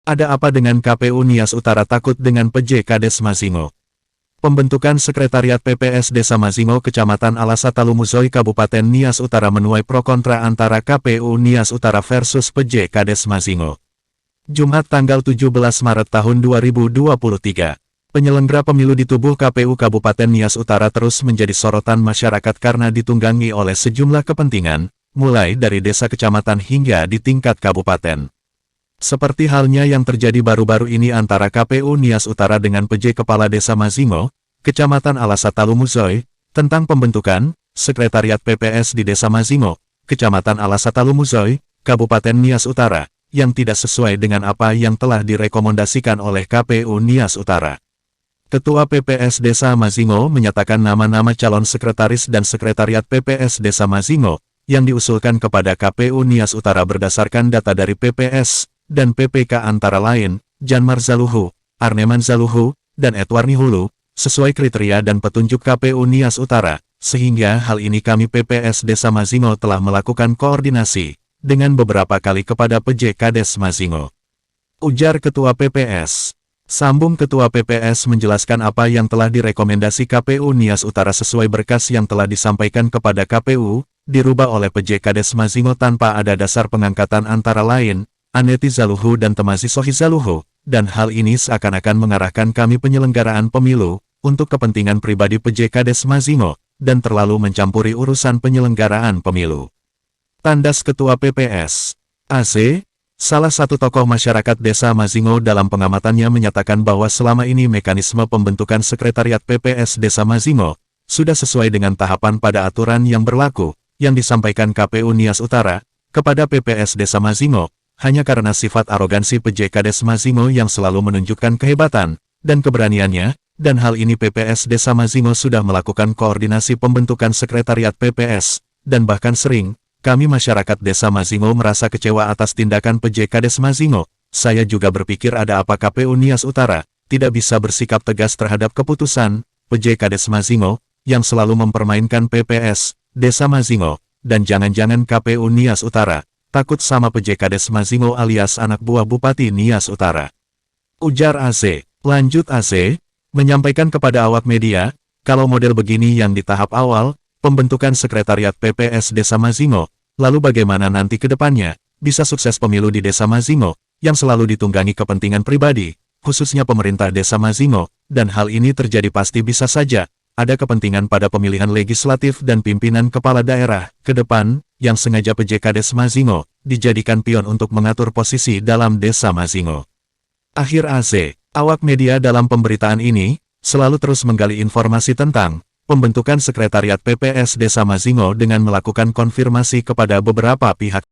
Ada apa dengan KPU Nias Utara takut dengan PJ Kades Mazingo? Pembentukan Sekretariat PPS Desa Mazingo Kecamatan Alasa Talumuzoi Kabupaten Nias Utara menuai pro kontra antara KPU Nias Utara versus PJ Kades Mazingo. Jumat tanggal 17 Maret tahun 2023. Penyelenggara pemilu di tubuh KPU Kabupaten Nias Utara terus menjadi sorotan masyarakat karena ditunggangi oleh sejumlah kepentingan, mulai dari desa kecamatan hingga di tingkat kabupaten. Seperti halnya yang terjadi baru-baru ini antara KPU Nias Utara dengan PJ Kepala Desa Mazingo, Kecamatan Alasa Talumuzoi, tentang pembentukan Sekretariat PPS di Desa Mazingo, Kecamatan Alasa Talumuzoi, Kabupaten Nias Utara, yang tidak sesuai dengan apa yang telah direkomendasikan oleh KPU Nias Utara. Ketua PPS Desa Mazingo menyatakan nama-nama calon sekretaris dan sekretariat PPS Desa Mazingo yang diusulkan kepada KPU Nias Utara berdasarkan data dari PPS dan PPK antara lain, Janmar Zaluhu, Arneman Zaluhu, dan Edwarni Hulu, sesuai kriteria dan petunjuk KPU Nias Utara, sehingga hal ini kami PPS Desa Mazingo telah melakukan koordinasi dengan beberapa kali kepada PJ Kades Mazingo. Ujar Ketua PPS. Sambung Ketua PPS menjelaskan apa yang telah direkomendasi KPU Nias Utara sesuai berkas yang telah disampaikan kepada KPU, dirubah oleh PJ Kades Mazingo tanpa ada dasar pengangkatan antara lain, Aneti Zaluhu dan Temazi Sohi Zaluhu, dan hal ini seakan-akan mengarahkan kami penyelenggaraan pemilu, untuk kepentingan pribadi PJ Kades Mazingo, dan terlalu mencampuri urusan penyelenggaraan pemilu. Tandas Ketua PPS. AC, salah satu tokoh masyarakat Desa Mazingo dalam pengamatannya menyatakan bahwa selama ini mekanisme pembentukan Sekretariat PPS Desa Mazingo, sudah sesuai dengan tahapan pada aturan yang berlaku, yang disampaikan KPU Nias Utara, kepada PPS Desa Mazingo, hanya karena sifat arogansi PJ Kades Mazingo yang selalu menunjukkan kehebatan dan keberaniannya, dan hal ini PPS Desa Mazingo sudah melakukan koordinasi pembentukan Sekretariat PPS, dan bahkan sering, kami masyarakat Desa Mazingo merasa kecewa atas tindakan PJ Kades Mazingo. Saya juga berpikir ada apa KPU Nias Utara tidak bisa bersikap tegas terhadap keputusan PJ Kades Mazingo, yang selalu mempermainkan PPS Desa Mazingo, dan jangan-jangan KPU Nias Utara takut sama PJ Kades Mazingo alias anak buah Bupati Nias Utara. Ujar AC. Lanjut AC, menyampaikan kepada awak media, kalau model begini yang di tahap awal, pembentukan Sekretariat PPS Desa Mazingo, lalu bagaimana nanti ke depannya, bisa sukses pemilu di Desa Mazingo, yang selalu ditunggangi kepentingan pribadi, khususnya pemerintah Desa Mazingo, dan hal ini terjadi pasti bisa saja, ada kepentingan pada pemilihan legislatif dan pimpinan kepala daerah, ke depan, yang sengaja PJ Kades Mazingo, dijadikan pion untuk mengatur posisi dalam Desa Mazingo. Akhir AC, awak media dalam pemberitaan ini, selalu terus menggali informasi tentang pembentukan Sekretariat PPS Desa Mazingo dengan melakukan konfirmasi kepada beberapa pihak